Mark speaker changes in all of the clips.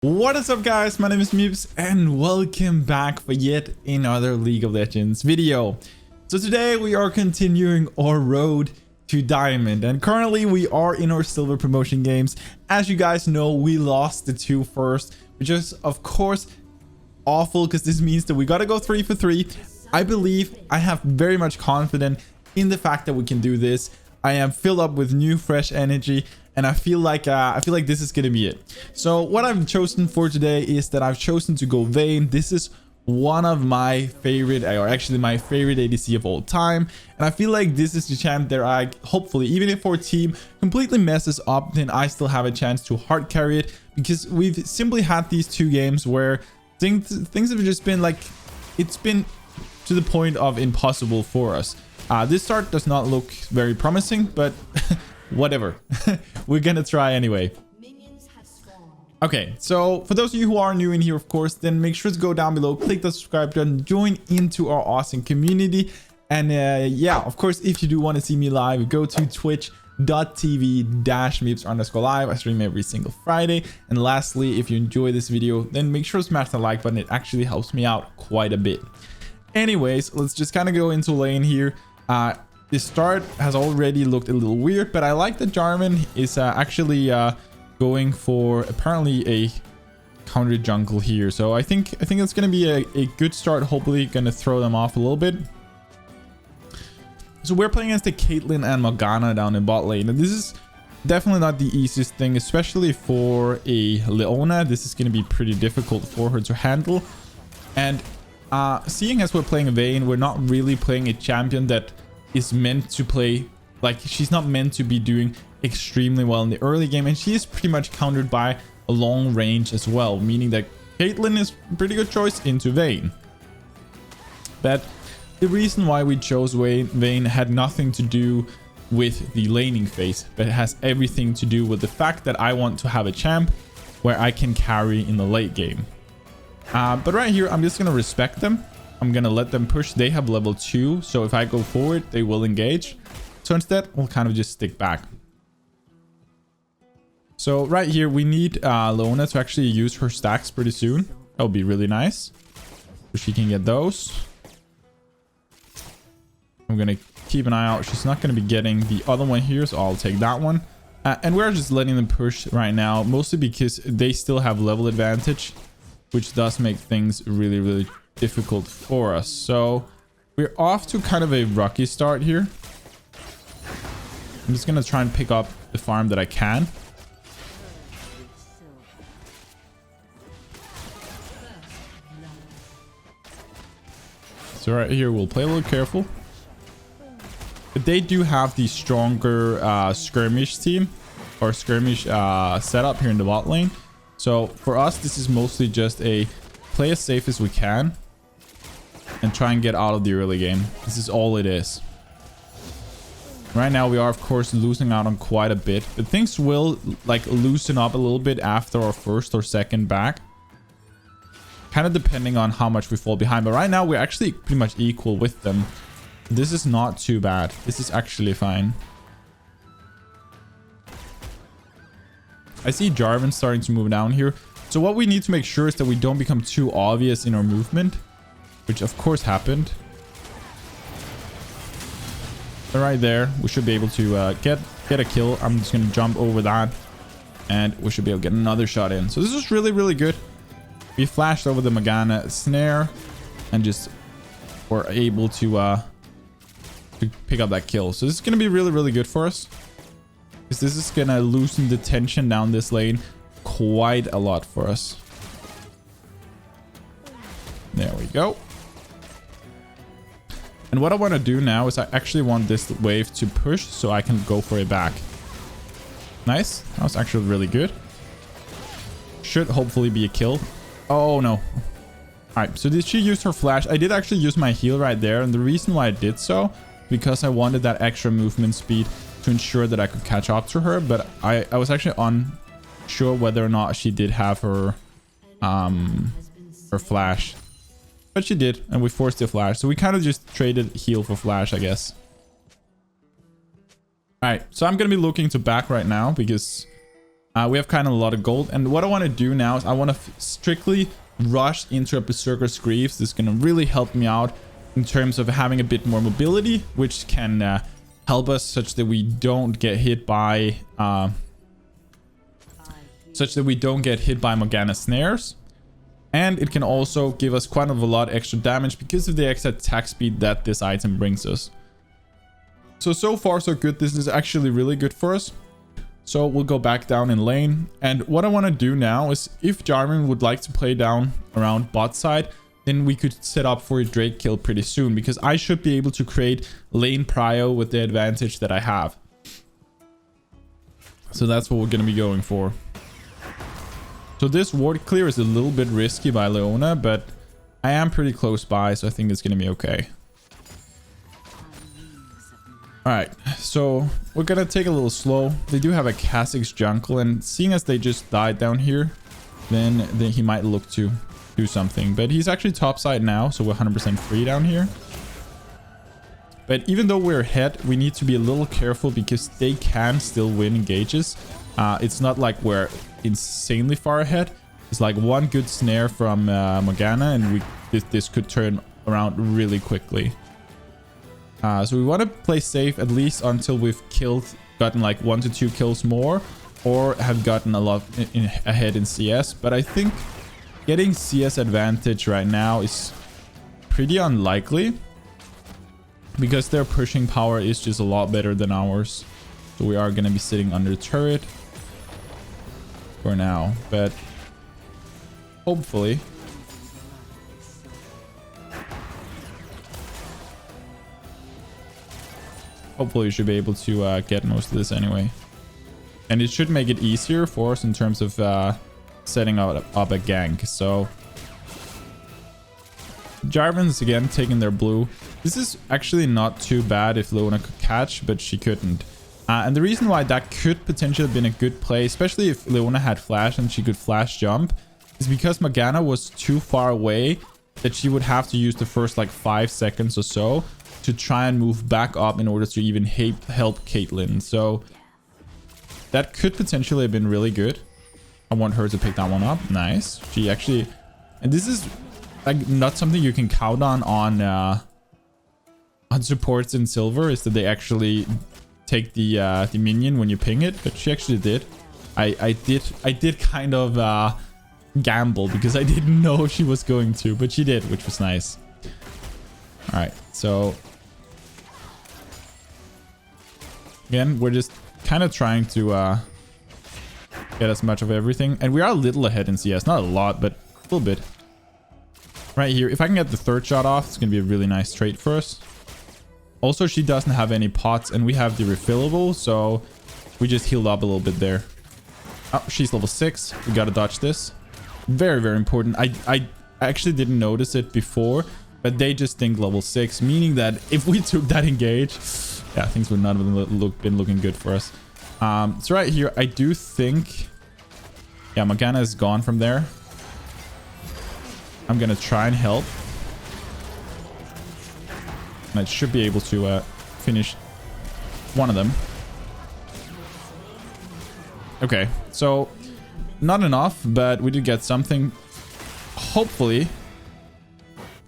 Speaker 1: What is up, guys? My name is MipZ and welcome back for yet another League of Legends video. So today we are continuing our road to diamond, and currently we are in our silver promotion games. As you guys know, we lost the two first, which is of course awful because this means that we got to go 3 for 3. I have very much confidence in the fact that we can do this. I am filled up with new fresh energy, and I feel like this is gonna be it. So what I've chosen for today is that I've chosen to go Vayne. This is one of my favorite, or actually my favorite ADC of all time, and I feel like this is the champ that I hopefully, even if our team completely messes up, then I still have a chance to hard carry it, because we've simply had these two games where things have just been like, it's been to the point of impossible for us. This start does not look very promising, but whatever. We're gonna try anyway. Okay, so for those of you who are new in here, of course, then make sure to go down below, click the subscribe button, join into our awesome community. And yeah, of course, if you do want to see me live, go to twitch.tv/MipZ_live. I stream every single Friday. And lastly, if you enjoy this video, then make sure to smash the like button. It actually helps me out quite a bit. Anyways, let's just kind of go into lane here. This start has already looked a little weird, but I like that Jarvan is actually going for apparently a counter jungle here. So I think it's going to be a good start. Hopefully going to throw them off a little bit. So we're playing against the Caitlyn and Morgana down in bot lane, and this is definitely not the easiest thing, especially for a Leona. This is going to be pretty difficult for her to handle. And seeing as we're playing a Vayne, we're not really playing a champion that is meant to play, like, she's not meant to be doing extremely well in the early game, and she is pretty much countered by a long range as well, meaning that Caitlyn is a pretty good choice into Vayne. But the reason why we chose Vayne had nothing to do with the laning phase, but it has everything to do with the fact that I want to have a champ where I can carry in the late game. But right here, I'm just going to respect them. I'm going to let them push. They have level 2. So if I go forward, they will engage. So instead, we'll kind of just stick back. So right here, we need Leona to actually use her stacks pretty soon. That would be really nice. So she can get those. I'm going to keep an eye out. She's not going to be getting the other one here, so I'll take that one. And we're just letting them push right now, mostly because they still have level advantage, which does make things really difficult for us. So we're off to kind of a rocky start here. I'm just gonna try and pick up the farm that I can. So right here, we'll play a little careful. But they do have the stronger skirmish team, or skirmish setup here in the bot lane. So for us, this is mostly just a play as safe as we can and try and get out of the early game. This is all it is. Right now, we are, of course, losing out on quite a bit, but things will like loosen up a little bit after our first or second back, kind of depending on how much we fall behind. But right now, we're actually pretty much equal with them. This is not too bad. This is actually fine. I see Jarvan starting to move down here. So what we need to make sure is that we don't become too obvious in our movement, which of course happened. So right there, we should be able to get a kill. I'm just going to jump over that, and we should be able to get another shot in. So this is really good. We flashed over the Morgana snare and just were able to pick up that kill. So this is going to be really good for us, because this is going to loosen the tension down this lane quite a lot for us. There we go. And what I want to do now is I actually want this wave to push so I can go for a back. Nice. That was actually really good. Should hopefully be a kill. Oh no. All right, so did she use her flash? I did actually use my heal right there, and the reason why I did so, because I wanted that extra movement speed to ensure that I could catch up to her. But I was actually unsure whether or not she did have her flash. But she did, and we forced the flash. So we kind of just traded heal for flash, I guess. All right, so I'm going to be looking to back right now, because We have kind of a lot of gold. And what I want to do now is I want to strictly rush into a Berserker's Greaves. This is going to really help me out in terms of having a bit more mobility, which can help us such that we don't get hit by Morgana snares. And it can also give us quite a lot extra damage because of the extra attack speed that this item brings us. So far so good. This is actually really good for us. So we'll go back down in lane. And what I want to do now is, if Jarvan would like to play down around bot side, then we could set up for a Drake kill pretty soon, because I should be able to create lane prio with the advantage that I have. So that's what we're going to be going for. So this ward clear is a little bit risky by Leona, but I am pretty close by, so I think it's going to be okay. Alright, so we're going to take a little slow. They do have a Kha'Zix jungle, and seeing as they just died down here, then he might look to do something. But he's actually topside now, so we're 100% free down here. But even though we're ahead, we need to be a little careful because they can still win engages. It's not like we're insanely far ahead. It's like one good snare from Morgana, and this could turn around really quickly. So we want to play safe at least until we've gotten like 1 to 2 kills more, or have gotten a lot ahead in CS. But I think getting CS advantage right now is pretty unlikely, because their pushing power is just a lot better than ours. So we are going to be sitting under turret for now, but hopefully we should be able to get most of this anyway. And it should make it easier for us in terms of setting up a gank. So Jarvan's again taking their blue. This is actually not too bad if Leona could catch, but she couldn't. And the reason why that could potentially have been a good play, especially if Leona had flash and she could flash jump, is because Morgana was too far away that she would have to use the first like 5 seconds or so to try and move back up in order to even help Caitlyn. So that could potentially have been really good. I want her to pick that one up. Nice. She actually, and this is like not something you can count on supports in silver, is that they actually take the minion when you ping it. But she actually did. I did kind of gamble because I didn't know she was going to, but she did, which was nice. All right, so again, we're just kind of trying to get as much of everything. And we are a little ahead in CS. Not a lot, but a little bit. Right here, if I can get the third shot off, it's going to be a really nice trade for us. Also, she doesn't have any pots, and we have the refillable, so we just healed up a little bit there. Oh, she's level 6. We got to dodge this. Very, very important. I actually didn't notice it before, but they just think level 6, meaning that if we took that engage, yeah, things would not have been looking good for us. So right here, I do think, yeah, Morgana is gone from there. I'm gonna try and help, and I should be able to finish one of them. Okay, so not enough, but we did get something, hopefully.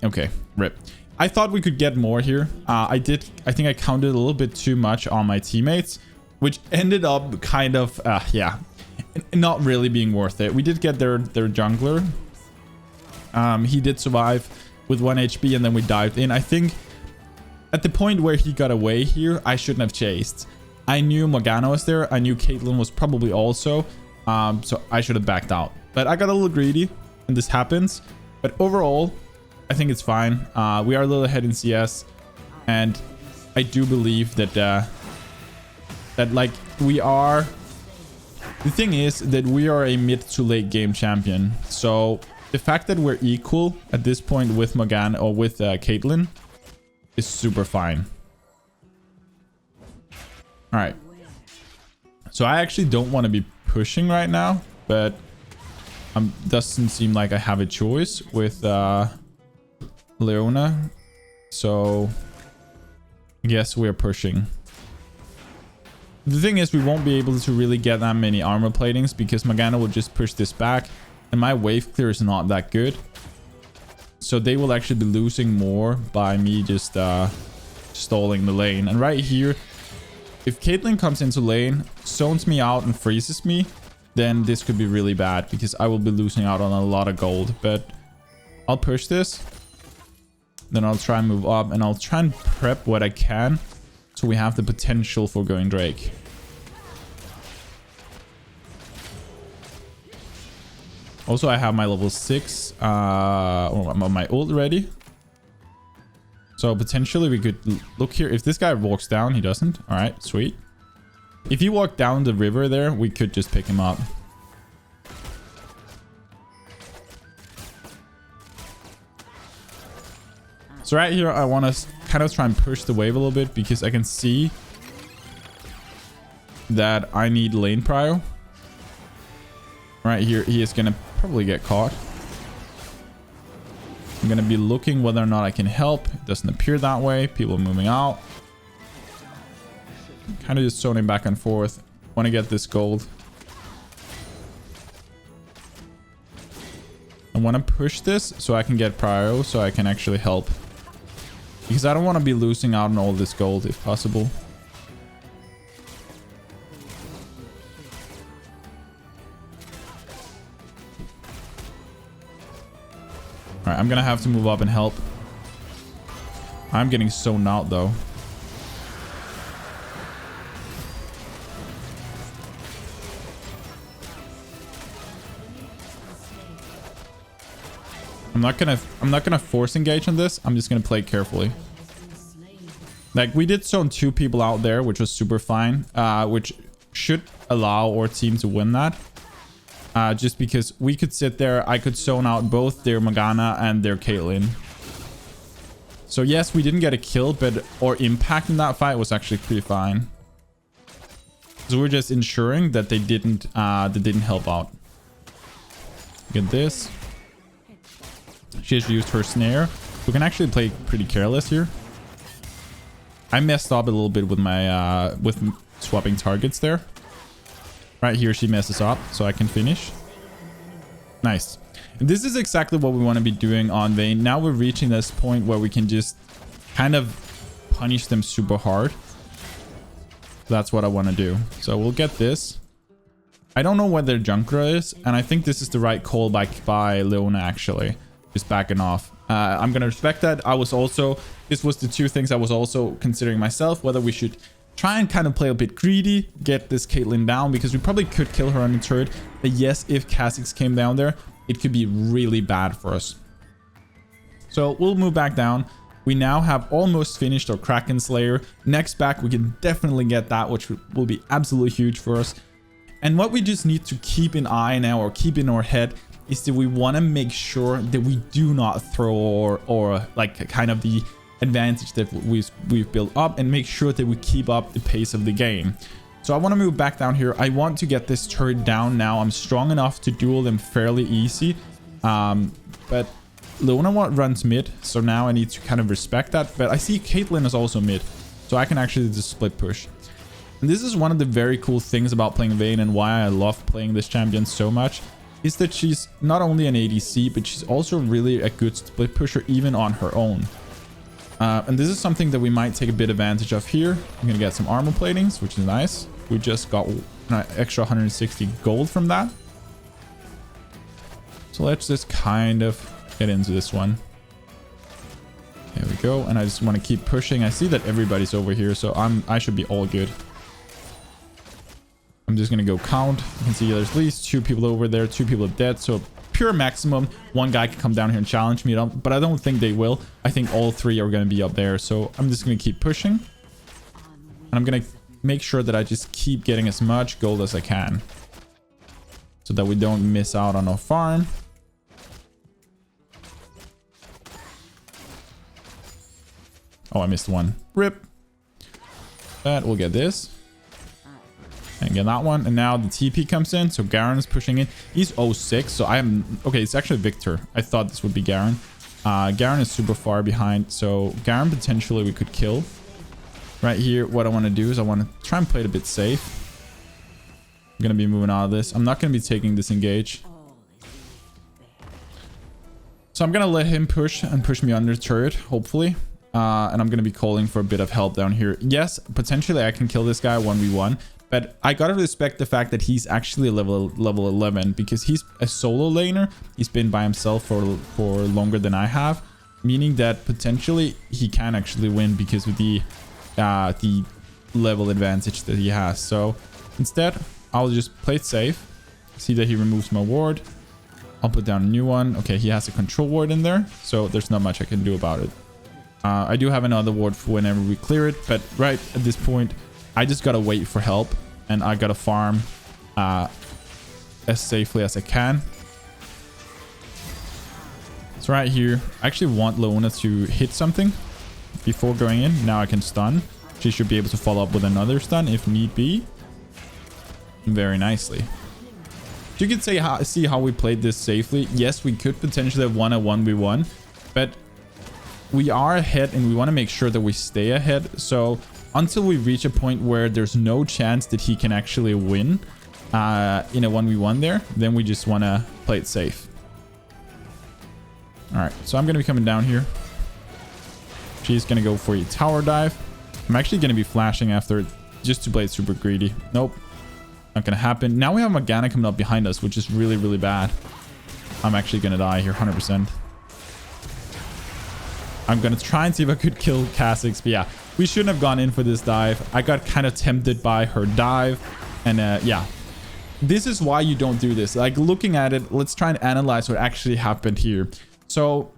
Speaker 1: Okay, rip. I thought we could get more here. I think I counted a little bit too much on my teammates, which ended up kind of, yeah, not really being worth it. We did get their jungler. He did survive with 1 HP, and then we dived in. I think at the point where he got away here, I shouldn't have chased. I knew Morgana was there. I knew Caitlyn was probably also. So I should have backed out. But I got a little greedy, and this happens. But overall, I think it's fine. We are a little ahead in CS, and I do believe that that like we are. The thing is that we are a mid to late game champion. So the fact that we're equal at this point with Morgana or with Caitlyn is super fine. All right. So I actually don't want to be pushing right now, but doesn't seem like I have a choice with Leona. So I guess we're pushing. The thing is, we won't be able to really get that many armor platings because Morgana will just push this back. And my wave clear is not that good. So they will actually be losing more by me just stalling the lane. And right here, if Caitlyn comes into lane, zones me out and freezes me, then this could be really bad because I will be losing out on a lot of gold. But I'll push this. Then I'll try and move up and I'll try and prep what I can. So we have the potential for going Drake. Also, I have my level 6, my ult ready. So potentially we could look here. If this guy walks down, he doesn't. All right, sweet. If he walked down the river there, we could just pick him up. So right here, I want to kind of try and push the wave a little bit because I can see that I need lane prio. Right here, he is going to probably get caught. I'm going to be looking whether or not I can help. It doesn't appear that way. People are moving out. Kind of just zoning back and forth. Want to get this gold. I want to push this so I can get prio so I can actually help. Because I don't want to be losing out on all this gold if possible. Alright, I'm gonna have to move up and help. I'm getting zoned out though. I'm not gonna force engage on this. I'm just gonna play carefully. Like, we did zone 2 people out there, which was super fine, which should allow our team to win that. Just because we could sit there, I could zone out both their Morgana and their Caitlyn. So yes, we didn't get a kill, but our impact in that fight was actually pretty fine. So we're just ensuring that they didn't help out. Look at this. She has used her snare. We can actually play pretty careless here. I messed up a little bit with my with swapping targets there. Right here, she messes up, so I can finish. Nice. And this is exactly what we want to be doing on Vayne. Now we're reaching this point where we can just kind of punish them super hard. That's what I want to do. So we'll get this. I don't know where their Junkra is, and I think this is the right call by Leona, actually. Just backing off. I'm gonna respect that. This was the two things I was also considering myself, whether we should try and kind of play a bit greedy, get this Caitlyn down, because we probably could kill her on the turret. But yes, if Kha'Zix came down there, it could be really bad for us. So we'll move back down. We now have almost finished our Kraken Slayer. Next back, we can definitely get that, which will be absolutely huge for us. And what we just need to keep an eye now, or keep in our head, is that we want to make sure that we do not throw or like kind of the advantage that we've built up, and make sure that we keep up the pace of the game. So I want to move back down here. I want to get this turret down now. I'm strong enough to duel them fairly easy. But Leona runs mid, so now I need to kind of respect that. But I see Caitlyn is also mid, so I can actually just split push. And this is one of the very cool things about playing Vayne, and why I love playing this champion so much, is that she's not only an ADC, but she's also really a good split pusher even on her own. And this is something that we might take a bit advantage of here. I'm gonna get some armor platings, which is nice. We just got an extra 160 gold from that. So let's just kind of get into this one. There we go. And I just want to keep pushing. I see that everybody's over here, so I should be all good. I'm just gonna go count. You can see there's at least 2 people over there, 2 people are dead, so pure maximum. One guy can come down here and challenge me, but I don't think they will. I think all 3 are gonna be up there, so I'm just gonna keep pushing, and I'm gonna make sure that I just keep getting as much gold as I can, so that we don't miss out on our farm. Oh, I missed one. Rip. But we'll get this. And get that one. And now the TP comes in. So Garen is pushing in. He's 06. So I am... Okay, it's actually Victor. I thought this would be Garen. Garen is super far behind. So Garen potentially we could kill. Right here, what I want to do is I want to try and play it a bit safe. I'm going to be moving out of this. I'm not going to be taking this engage. So I'm going to let him push and push me under turret, hopefully. And I'm going to be calling for a bit of help down here. Yes, potentially I can kill this guy 1v1. But I got to respect the fact that he's actually a level 11 because he's a solo laner. He's been by himself for longer than I have. Meaning that potentially he can actually win because of the level advantage that he has. So instead, I'll just play it safe. See that he removes my ward. I'll put down a new one. Okay, he has a control ward in there, so there's not much I can do about it. I do have another ward for whenever we clear it, but right at this point, I just gotta wait for help, and I gotta farm as safely as I can. So right here, I actually want Leona to hit something before going in. Now I can stun. She should be able to follow up with another stun if need be. Very nicely. You can see how we played this safely. Yes, we could potentially have won a 1v1, but we are ahead and we want to make sure that we stay ahead. So until we reach a point where there's no chance that he can actually win in a 1v1 there, then we just want to play it safe. All right, so I'm going to be coming down here. She's going to go for a tower dive. I'm actually going to be flashing after it just to play it super greedy. Nope. Not gonna happen. Now we have Morgana coming up behind us, which is really, really bad. I'm actually gonna die here 100%. I'm gonna try and see if I could kill Kha'Zix, but yeah, we shouldn't have gone in for this dive. I got kind of tempted by her dive, and yeah, this is why you don't do this. Like, looking at it, let's try and analyze what actually happened here. So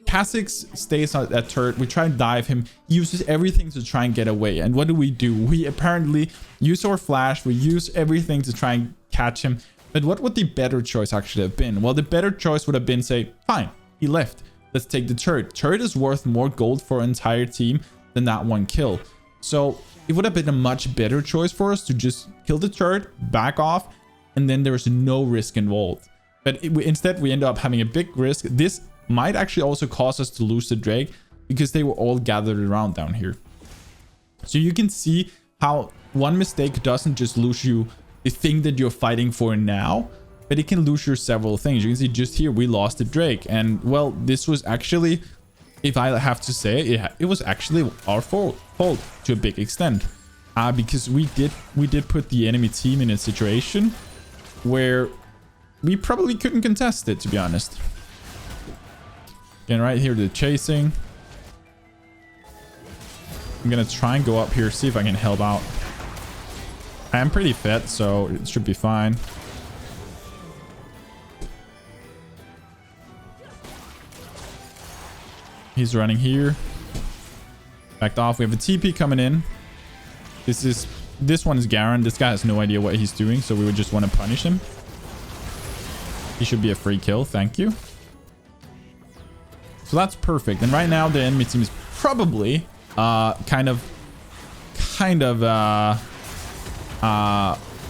Speaker 1: Kha'Zix stays on that turret. We try and dive him. He uses everything to try and get away. And what do? We apparently use our flash. We use everything to try and catch him. But what would the better choice actually have been? Well, the better choice would have been, say, fine, he left. Let's take the turret. Turret is worth more gold for our entire team than that one kill. So it would have been a much better choice for us to just kill the turret, back off, and then there's no risk involved. But instead, we end up having a big risk. This might actually also cause us to lose the Drake because they were all gathered around down here. So you can see how one mistake doesn't just lose you the thing that you're fighting for now, but it can lose you several things. You can see just here, we lost the Drake. And well, this was actually, if I have to say, it was actually our fault to a big extent. Because we did put the enemy team in a situation where we probably couldn't contest it, to be honest. Again, right here, the chasing. I'm gonna try and go up here, see if I can help out. I am pretty fit, so it should be fine. He's running here. Backed off. We have a TP coming in. This one is Garen. This guy has no idea what he's doing, so we would just want to punish him. He should be a free kill. Thank you. So that's perfect. And right now the enemy team is probably kind of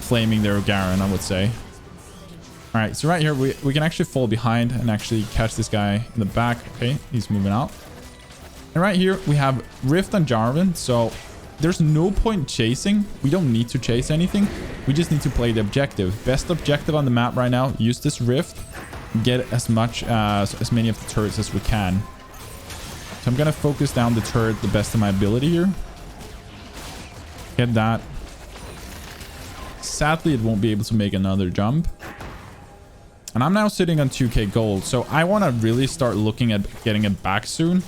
Speaker 1: flaming their Garen, I would say. All right, so right here we can actually fall behind and actually catch this guy in the back. Okay, he's moving out. And right here we have Rift on Jarvan, so there's no point chasing. We don't need to chase anything. We just need to play the objective. Best objective on the map right now. Use this Rift. Get as many of the turrets as we can. So I'm gonna focus down the turret the best of my ability here. Get that. Sadly, it won't be able to make another jump. And I'm now sitting on 2k gold, so I want to really start looking at getting it back soon.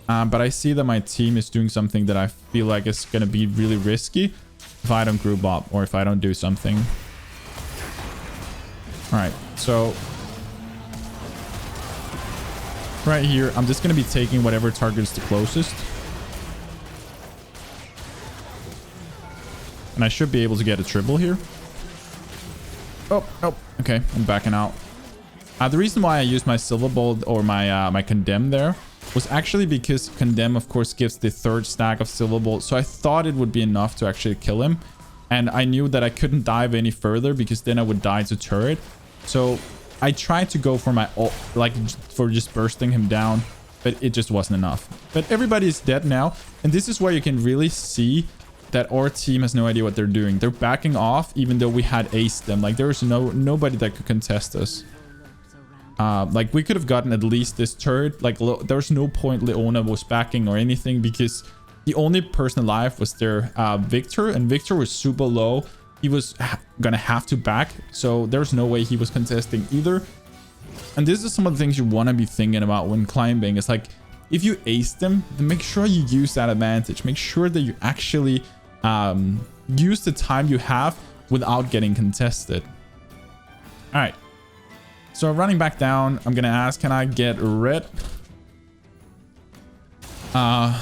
Speaker 1: But I see that my team is doing something that I feel like is going to be really risky if I don't group up or if I don't do something. All right, so right here, I'm just going to be taking whatever target is the closest. And I should be able to get a triple here. Oh, nope. Okay, I'm backing out. The reason why I used my silver bolt or my condemn there was actually because condemn, of course, gives the third stack of silver bolt. So I thought it would be enough to actually kill him. And I knew that I couldn't dive any further because then I would die to turret. So I tried to go for my ult, like for just bursting him down but it just wasn't enough. But everybody is dead now, and this is where you can really see that our team has no idea what they're doing. They're backing off even though we had aced them. Like there was nobody that could contest us. Like we could have gotten at least this turret. Like there was no point Leona was backing or anything, because the only person alive was their Victor, and Victor was super low. He was gonna have to back, so there's no way he was contesting either. And this is some of the things you want to be thinking about when climbing. It's like, if you ace them, then make sure you use that advantage. Make sure that you actually use the time you have without getting contested. All right, so running back down, I'm gonna ask, can I get red? And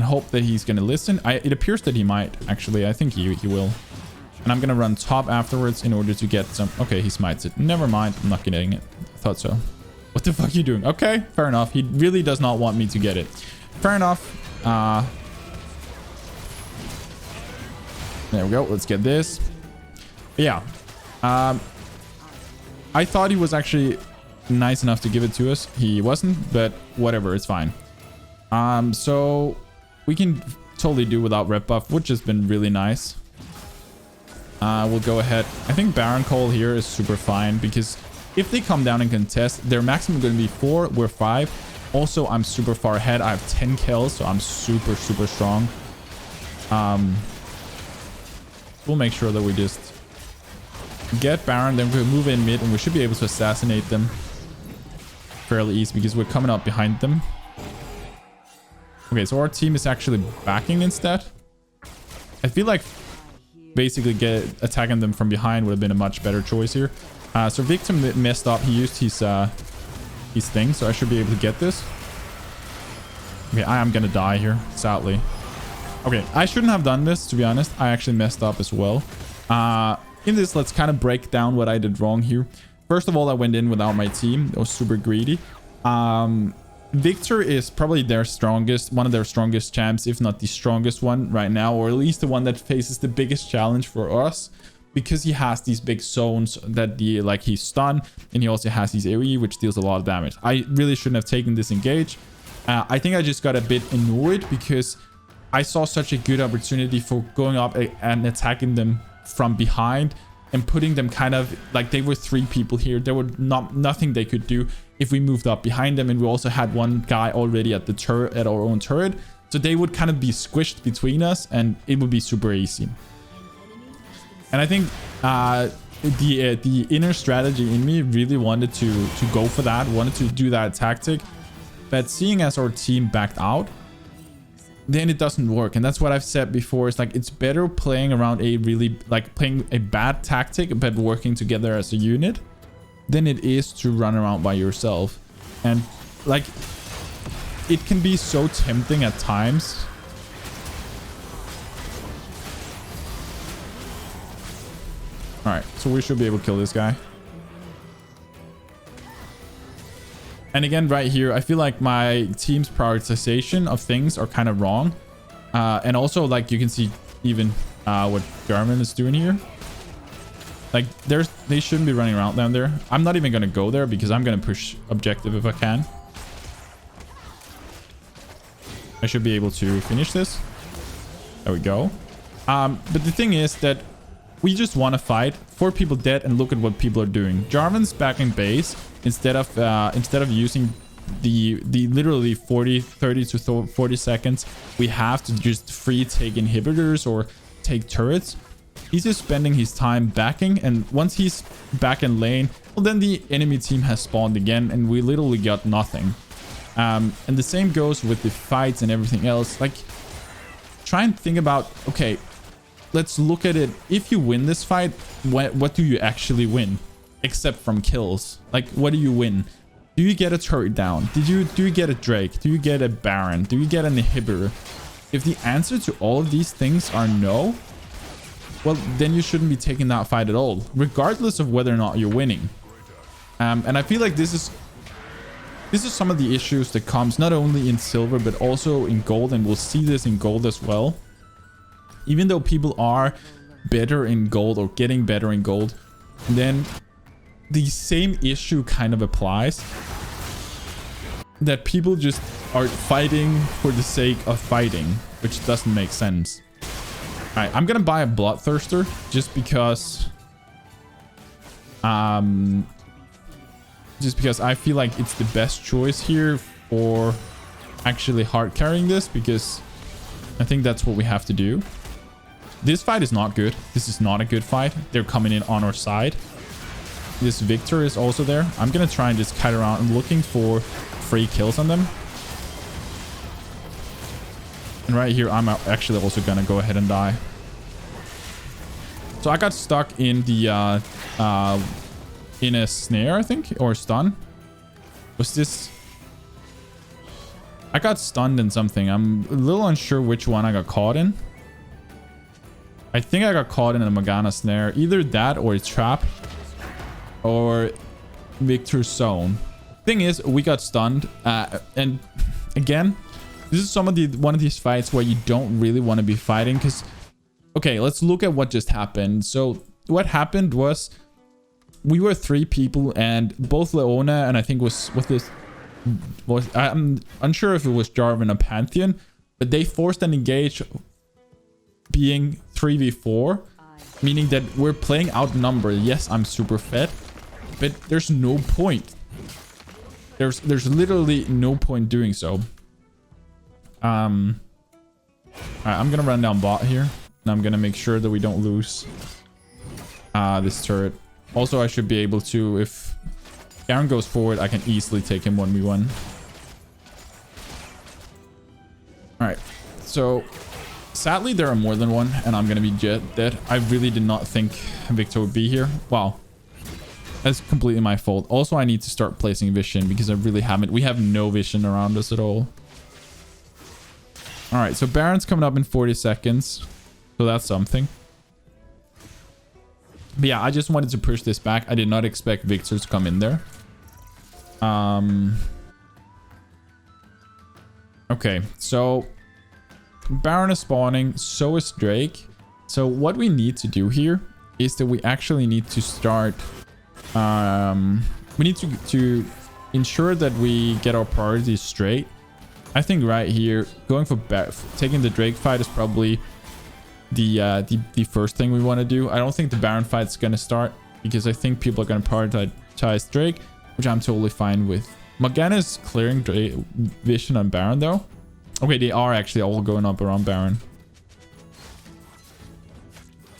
Speaker 1: hope that he's gonna listen. It appears that he might, actually. I think he will. And I'm gonna run top afterwards in order to get some. Okay, he smites it. Never mind, I'm not getting it. I thought so. What the fuck are you doing? Okay, fair enough. He really does not want me to get it. Fair enough. There we go. Let's get this. But yeah. I thought he was actually nice enough to give it to us. He wasn't, but whatever, it's fine. So we can totally do without rep buff, which has been really nice. We'll go ahead. I think Baron Call here is super fine, because if they come down and contest, their maximum going to be 4. We're 5. Also, I'm super far ahead. I have 10 kills, so I'm super strong. We'll make sure that we just get Baron, then we'll move in mid, and we should be able to assassinate them fairly easy, because we're coming up behind them. Okay, so our team is actually backing instead. I feel like basically attacking them from behind would have been a much better choice here. So Victim messed up. He used his thing, so I should be able to get this. Okay, I am gonna die here, sadly. Okay, I shouldn't have done this, to be honest. I actually messed up as well. In this, let's kind of break down what I did wrong here. First of all, I went in without my team. I was super greedy. Victor is probably one of their strongest champs, if not the strongest one right now, or at least the one that faces the biggest challenge for us, because he has these big zones that he's stunned, and he also has his AoE, which deals a lot of damage. I really shouldn't have taken this engage. I think I just got a bit annoyed because I saw such a good opportunity for going up and attacking them from behind and putting them kind of like, they were 3 people here. There were nothing they could do if we moved up behind them, and we also had one guy already at the turret, at our own turret, so they would kind of be squished between us, and it would be super easy. And I think the inner strategy in me really wanted to go for that, wanted to do that tactic, but seeing as our team backed out, then it doesn't work. And that's what I've said before. It's like, it's better playing around playing a bad tactic but working together as a unit than it is to run around by yourself. And like, it can be so tempting at times. All right, so we should be able to kill this guy. And again, right here, I feel like my team's prioritization of things are kind of wrong. And also, like, you can see even what Garmin is doing here. Like, they shouldn't be running around down there. I'm not even going to go there because I'm going to push objective if I can. I should be able to finish this. There we go. But the thing is that we just want to fight. 4 people dead, and look at what people are doing. Jarvan's back in base instead of using the literally 30 to 40 seconds we have to just free take inhibitors or take turrets. He's just spending his time backing, and once he's back in lane, well, then the enemy team has spawned again, and we literally got nothing. And the same goes with the fights and everything else. Like, try and think about, okay, let's look at it. If you win this fight, what do you actually win? Except from kills. Like, what do you win? Do you get a turret down? Do you get a Drake? Do you get a Baron? Do you get an inhibitor? If the answer to all of these things are no, well, then you shouldn't be taking that fight at all, regardless of whether or not you're winning. And I feel like this is some of the issues that comes not only in silver but also in gold, and we'll see this in gold as well. Even though people are better in gold or getting better in gold, then the same issue kind of applies. that people just are fighting for the sake of fighting, which doesn't make sense. All right, I'm gonna buy a Bloodthirster just because I feel like it's the best choice here for actually hard carrying this, because I think that's what we have to do. This fight is not good. This is not a good fight. They're coming in on our side. This Victor is also there. I'm gonna try and just kite around. I'm looking for free kills on them. And right here, I'm actually also gonna go ahead and die. So I got stuck in the in a snare, I think, or stun. Was this? I got stunned in something. I'm a little unsure which one I got caught in. I think I got caught in a Morgana snare. Either that or a trap or Victor's zone. Thing is, we got stunned. And again, this is one of these fights where you don't really want to be fighting, because okay, let's look at what just happened. So what happened was we were 3 people, and both Leona and I think I'm unsure if it was Jarvan or Pantheon, but they forced an engage being 3v4, meaning that we're playing outnumbered. Yes, I'm super fed, but there's no point. There's literally no point doing so. Alright, I'm gonna run down bot here, and I'm gonna make sure that we don't lose this turret. Also, I should be able to, if Garen goes forward, I can easily take him 1v1. Alright, so sadly there are more than one, and I'm gonna be dead. I really did not think Victor would be here. Wow, that's completely my fault. Also, I need to start placing vision, because I really haven't. We have no vision around us at all. All right, so Baron's coming up in 40 seconds, so that's something. But yeah, I just wanted to push this back. I did not expect Victor to come in there. Okay, so Baron is spawning, so is Drake. So what we need to do here is that we actually need to start we need to ensure that we get our priorities straight. I think right here, going for taking the Drake fight is probably the first thing we want to do. I don't think the Baron fight is going to start, because I think people are going to prioritize Drake, which I'm totally fine with. Morgana is clearing Drake vision on Baron though. Okay, they are actually all going up around Baron.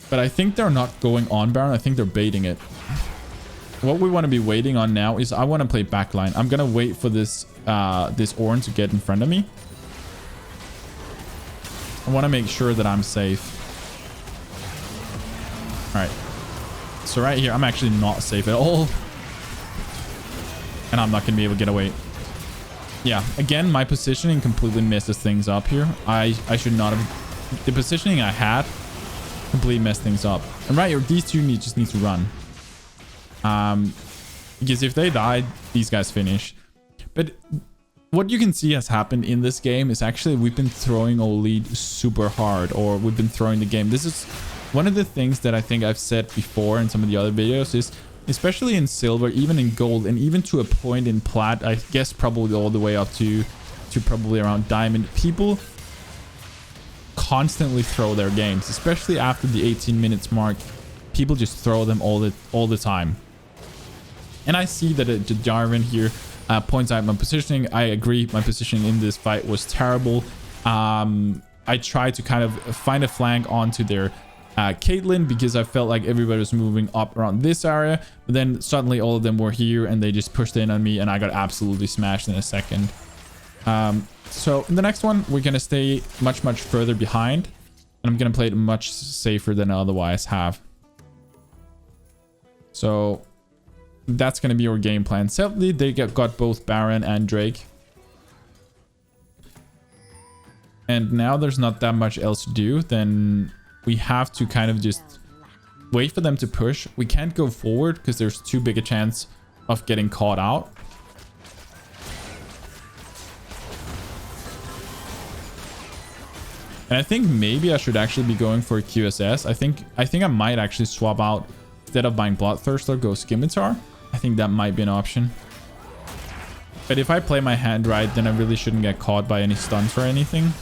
Speaker 1: But I think they're not going on Baron. I think they're baiting it. What we want to be waiting on now is I want to play backline. I'm going to wait for this Ornn to get in front of me. I want to make sure that I'm safe. All right. So right here, I'm actually not safe at all. And I'm not going to be able to get away. Yeah, again, my positioning completely messes things up here. I should not have... The positioning I had completely messed things up. And right here, these two just need to run. Because if they die, these guys finish. But what you can see has happened in this game is actually we've been throwing our lead super hard, or we've been throwing the game. This is one of the things that I think I've said before in some of the other videos is, especially in silver, even in gold, and even to a point in plat, I guess probably all the way up to probably around diamond, people constantly throw their games, especially after the 18 minutes mark. People just throw them all the time. And I see that Jarvan here points out my positioning. I agree, my positioning in this fight was terrible. I tried to kind of find a flank onto their Caitlyn, because I felt like everybody was moving up around this area, but then suddenly all of them were here and they just pushed in on me, and I got absolutely smashed in a second. So in the next one, we're gonna stay much further behind, and I'm gonna play it much safer than I otherwise have. So that's gonna be our game plan. Sadly, they got both Baron and Drake, and now there's not that much else to do. Then we have to kind of just wait for them to push. We can't go forward because there's too big a chance of getting caught out. And I think maybe I should actually be going for a QSS. I think I might actually swap out, instead of buying Bloodthirster, go Scimitar. I think that might be an option. But if I play my hand right, then I really shouldn't get caught by any stuns or anything.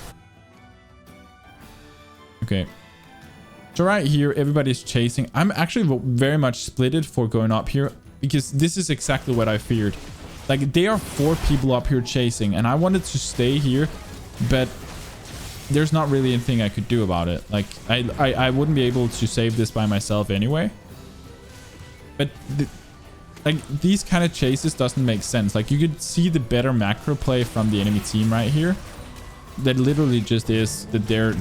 Speaker 1: Okay. So right here, everybody's chasing. I'm actually very much splitted for going up here because this is exactly what I feared. Like, there are 4 people up here chasing, and I wanted to stay here, but there's not really anything I could do about it. Like, I wouldn't be able to save this by myself anyway. But like, these kind of chases doesn't make sense. Like, you could see the better macro play from the enemy team right here. That literally just is that they're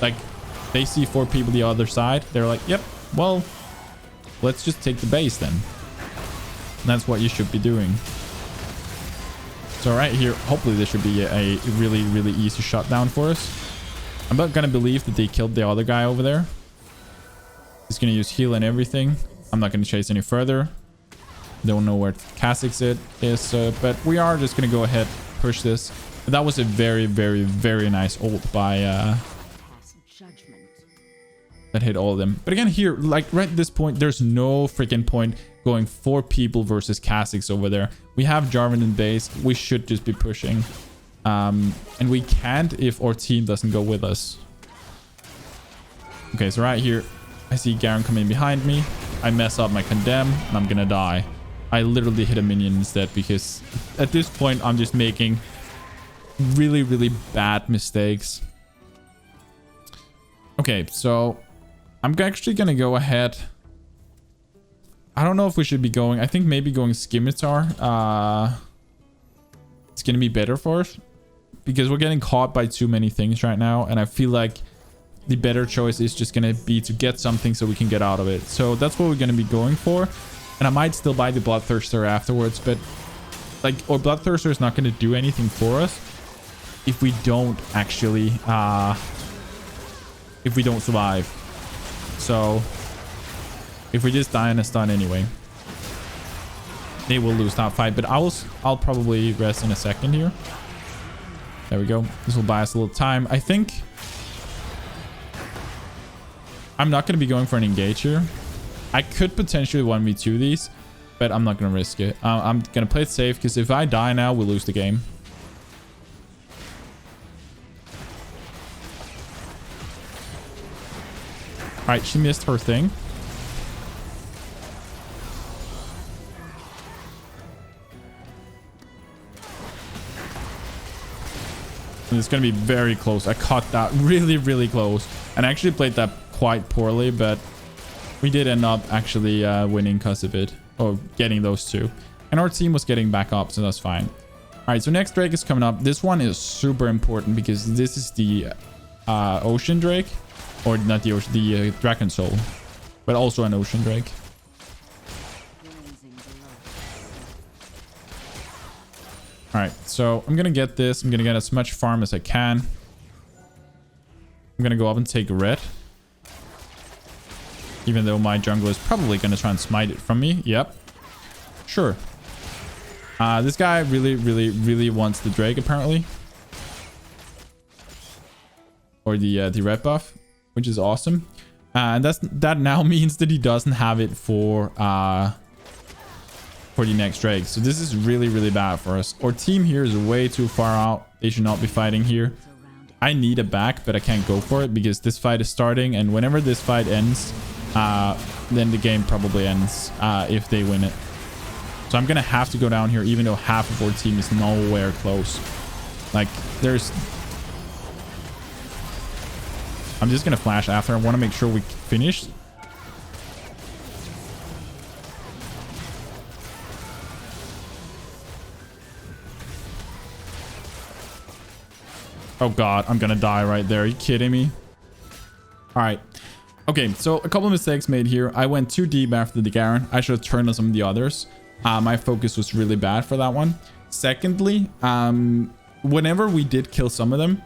Speaker 1: like, they see 4 people the other side. They're like, yep, well, let's just take the base then. And that's what you should be doing. So right here, hopefully this should be a really, really easy shutdown for us. I'm not going to believe that they killed the other guy over there. He's going to use heal and everything. I'm not going to chase any further. Don't know where Kha'Zix is, but we are just going to go ahead, push this. But that was a very, very, very nice ult by... that hit all of them. But again, here, like right at this point, there's no freaking point going 4 people versus Kha'Zix over there. We have Jarvan in base. We should just be pushing. And we can't if our team doesn't go with us. Okay, so right here, I see Garen coming behind me. I mess up my condemn, and I'm gonna die. I literally hit a minion instead because at this point, I'm just making really, really bad mistakes. Okay, so I'm actually gonna go ahead. I don't know if we should be going. I think maybe going Scimitar. It's gonna be better for us because we're getting caught by too many things right now, and I feel like the better choice is just gonna be to get something so we can get out of it. So that's what we're gonna be going for, and I might still buy the Bloodthirster afterwards, but like, or Bloodthirster is not gonna do anything for us if we don't actually if we don't survive. So if we just die in a stun anyway, they will lose that fight. But I'll probably rest in a second here. There we go. This will buy us a little time. I think I'm not going to be going for an engage here. I could potentially 1v2 these, but I'm not going to risk it. I'm going to play it safe because if I die now, we'll lose the game. All right, she missed her thing. And it's going to be very close. I caught that really, really close. And I actually played that quite poorly, but we did end up actually winning because of it. Or getting those 2. And our team was getting back up, so that's fine. All right, so next Drake is coming up. This one is super important because this is the Ocean Drake. Or not the Ocean, the Dragon Soul. But also an Ocean Drake. Alright, so I'm gonna get this. I'm gonna get as much farm as I can. I'm gonna go up and take red. Even though my jungle is probably gonna try and smite it from me. Yep. Sure. This guy really, really, really wants the Drake, apparently. Or the red buff, which is awesome. And that now means that he doesn't have it for the next Drake. So this is really, really bad for us. Our team here is way too far out. They should not be fighting here. I need a back, but I can't go for it because this fight is starting. And whenever this fight ends, then the game probably ends if they win it. So I'm going to have to go down here, even though half of our team is nowhere close. Like, I'm just going to flash after. I want to make sure we finish. Oh god, I'm gonna die right there. Are you kidding me? All right. Okay, so a couple of mistakes made here. I went too deep after the Garen. I should have turned on some of the others. My focus was really bad for that one. Secondly, whenever we did kill some of them,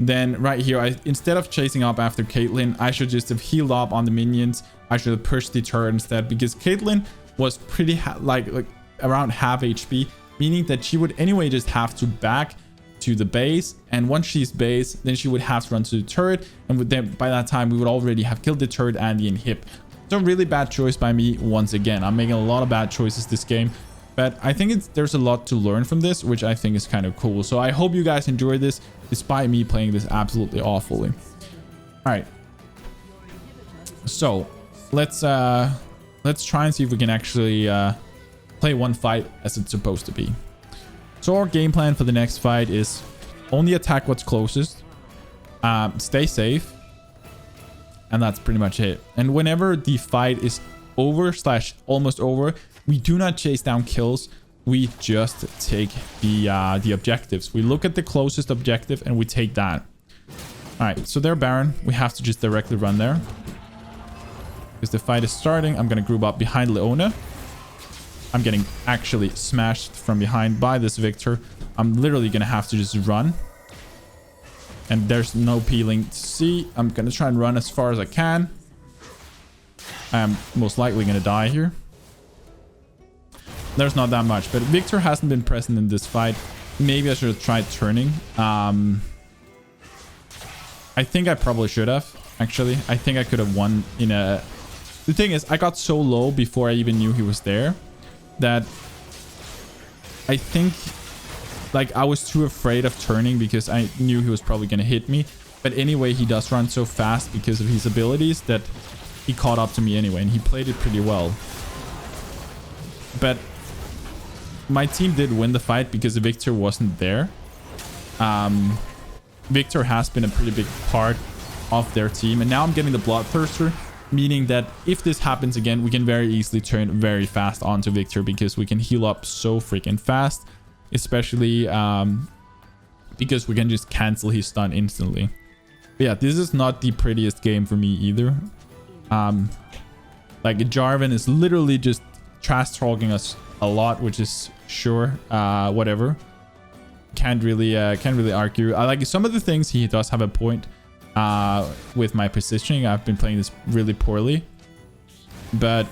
Speaker 1: then right here, instead of chasing up after Caitlyn, I should just have healed up on the minions. I should have pushed the turret instead because Caitlyn was pretty like around half HP, meaning that she would anyway just have to back to the base, and once she's base, then she would have to run to the turret, and by that time we would already have killed the turret and the inhib. So really bad choice by me once again. I'm making a lot of bad choices this game, But I think there's a lot to learn from this, which I think is kind of cool. So I hope you guys enjoyed this, despite me playing this absolutely awfully. All right. So let's try and see if we can actually play one fight as it's supposed to be. So our game plan for the next fight is only attack what's closest, stay safe, and that's pretty much it. And whenever the fight is over / almost over, we do not chase down kills. We just take the objectives. We look at the closest objective and we take that. All right, so they're Baron. We have to just directly run there because the fight is starting. I'm gonna group up behind Leona. I'm getting actually smashed from behind by this Victor. I'm literally gonna have to just run. And there's no peeling to see. I'm gonna try and run as far as I can. I'm most likely gonna die here. There's not that much, but Victor hasn't been present in this fight. Maybe I should have tried turning. I think I probably should have, actually. I think I could have won in a... The thing is, I got so low before I even knew he was there that I think, like, I was too afraid of turning because I knew he was probably going to hit me. But anyway, he does run so fast because of his abilities that he caught up to me anyway, and he played it pretty well. But my team did win the fight because Victor wasn't there. Victor has been a pretty big part of their team, and now I'm getting the Bloodthirster, meaning that if this happens again, we can very easily turn very fast onto Victor because we can heal up so freaking fast, especially because we can just cancel his stun instantly. But yeah, this is not the prettiest game for me either. Like, Jarvan is literally just trash talking us a lot, which is sure, whatever. Can't really argue. I like some of the things. He does have a point with my positioning. I've been playing this really poorly, but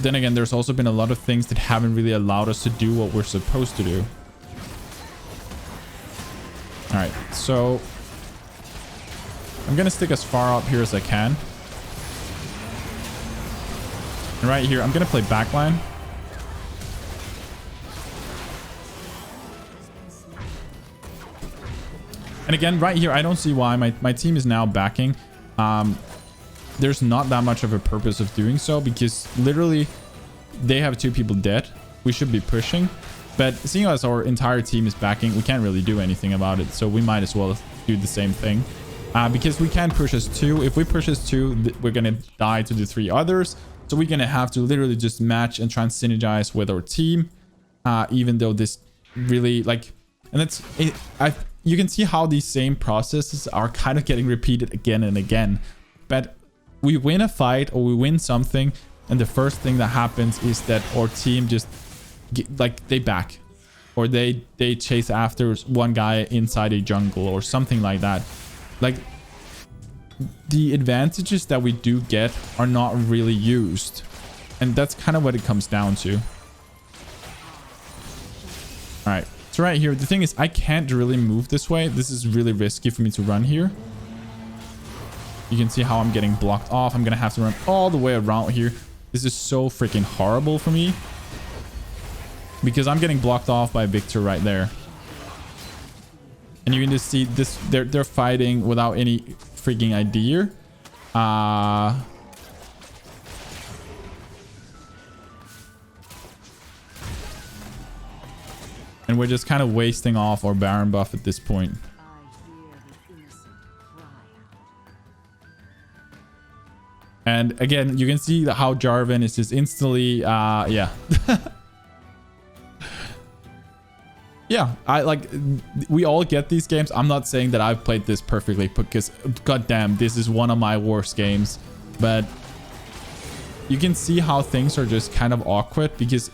Speaker 1: then again, there's also been a lot of things that haven't really allowed us to do what we're supposed to do. All right, so I'm gonna stick as far up here as I can. And right here, I'm gonna play backline. And again, right here, I don't see why my team is now backing. There's not that much of a purpose of doing so because literally they have 2 people dead. We should be pushing. But seeing as our entire team is backing, we can't really do anything about it. So we might as well do the same thing. Because we can push as 2. If we push as 2, we're going to die to the 3 others. So we're going to have to literally just match and try and synergize with our team. Even though this really, like... And that's... You can see how these same processes are kind of getting repeated again and again. But we win a fight or we win something, and the first thing that happens is that our team just they back, or they chase after one guy inside a jungle or something like that. Like, the advantages that we do get are not really used, and that's kind of what it comes down to. All right. So right here, the thing is, I can't really move this way. This is really risky for me to run here. You can see how I'm getting blocked off. I'm going to have to run all the way around here. This is so freaking horrible for me because I'm getting blocked off by Victor right there. And you can just see this. They're fighting without any freaking idea. And we're just kind of wasting off our Baron buff at this point. And again, you can see how Jarvan is just instantly, yeah. Yeah, we all get these games. I'm not saying that I've played this perfectly because, goddamn, this is one of my worst games. But you can see how things are just kind of awkward because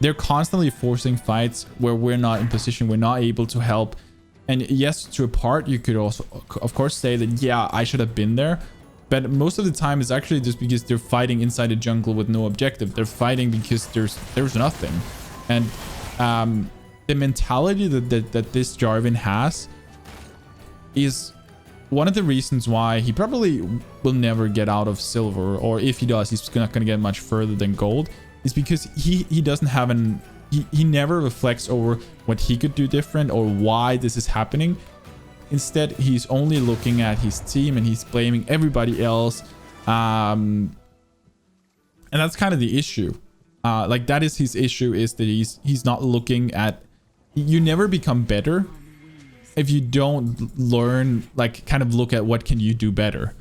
Speaker 1: they're constantly forcing fights where we're not in position. We're not able to help. And yes, to a part, you could also, of course, say that, yeah, I should have been there. But most of the time, it's actually just because they're fighting inside a jungle with no objective. They're fighting because there's nothing. And the mentality that this Jarvan has is one of the reasons why he probably will never get out of silver. Or if he does, he's not going to get much further than gold. is because he doesn't have he never reflects over what he could do different or why this is happening. Instead, he's only looking at his team and he's blaming everybody else. And that's kind of the issue. Like that is his issue, is that he's not looking at, you never become better if you don't learn, like kind of look at what can you do better.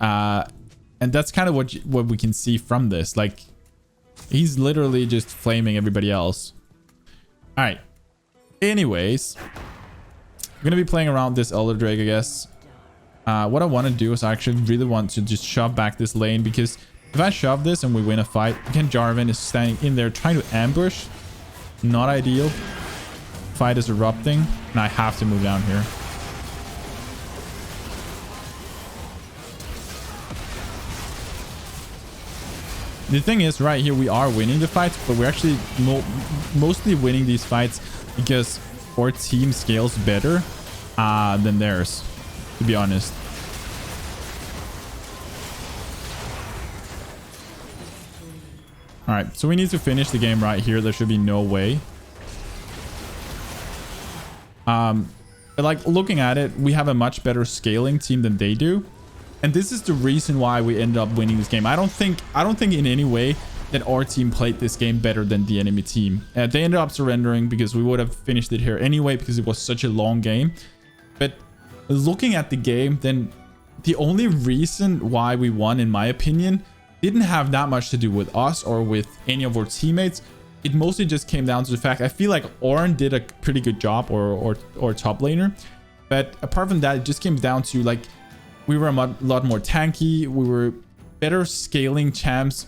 Speaker 1: And that's kind of what we can see from this. Like he's literally just flaming everybody else. All right. Anyways, I'm going to be playing around this Elder Drake, I guess. What I want to do is I actually really want to just shove back this lane, because if I shove this and we win a fight, again, Jarvan is standing in there trying to ambush. Not ideal. Fight is erupting and I have to move down here. The thing is, right here, we are winning the fights, but we're actually mostly winning these fights because our team scales better than theirs, to be honest. All right, so we need to finish the game right here. There should be no way. But like looking at it, we have a much better scaling team than they do. And this is the reason why we ended up winning this game. I don't think in any way that our team played this game better than the enemy team. They ended up surrendering because we would have finished it here anyway, because it was such a long game. But looking at the game, then the only reason why we won, in my opinion, didn't have that much to do with us or with any of our teammates. It mostly just came down to the fact, I feel like Oren did a pretty good job, or top laner. But apart from that, it just came down to like, we were a lot more tanky. We were better scaling champs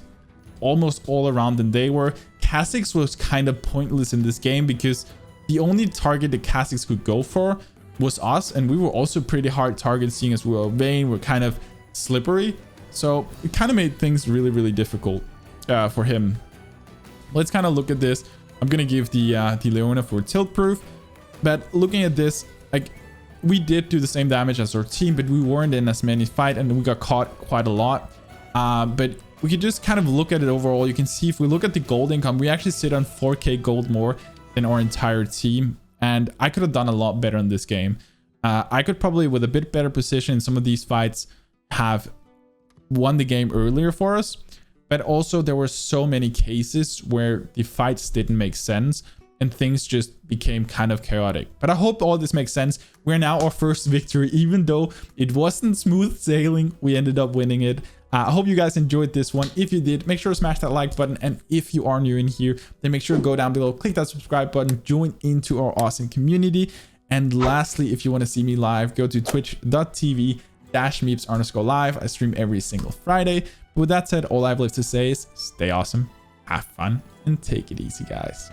Speaker 1: almost all around than they were. Kha'Zix was kind of pointless in this game because the only target that Kha'Zix could go for was us. And we were also pretty hard target, seeing as we were Vayne, we're kind of slippery. So it kind of made things really, really difficult for him. Let's kind of look at this. I'm going to give the Leona for tilt proof. But looking at this, like, we did do the same damage as our team, but we weren't in as many fights and we got caught quite a lot. But we could just kind of look at it overall. You can see if we look at the gold income, we actually sit on 4k gold more than our entire team. And I could have done a lot better in this game. I could probably, with a bit better position in some of these fights, have won the game earlier for us. But also there were so many cases where the fights didn't make sense and things just became kind of chaotic. But I hope all this makes sense. We're now our first victory, even though it wasn't smooth sailing. We ended up winning it. I hope you guys enjoyed this one. If you did, make sure to smash that like button. And if you are new in here, then make sure to go down below, click that subscribe button, join into our awesome community. And lastly, if you want to see me live, go to twitch.tv/MipZ_live. I stream every single Friday. But with that said, all I have left to say is stay awesome, have fun, and take it easy, guys.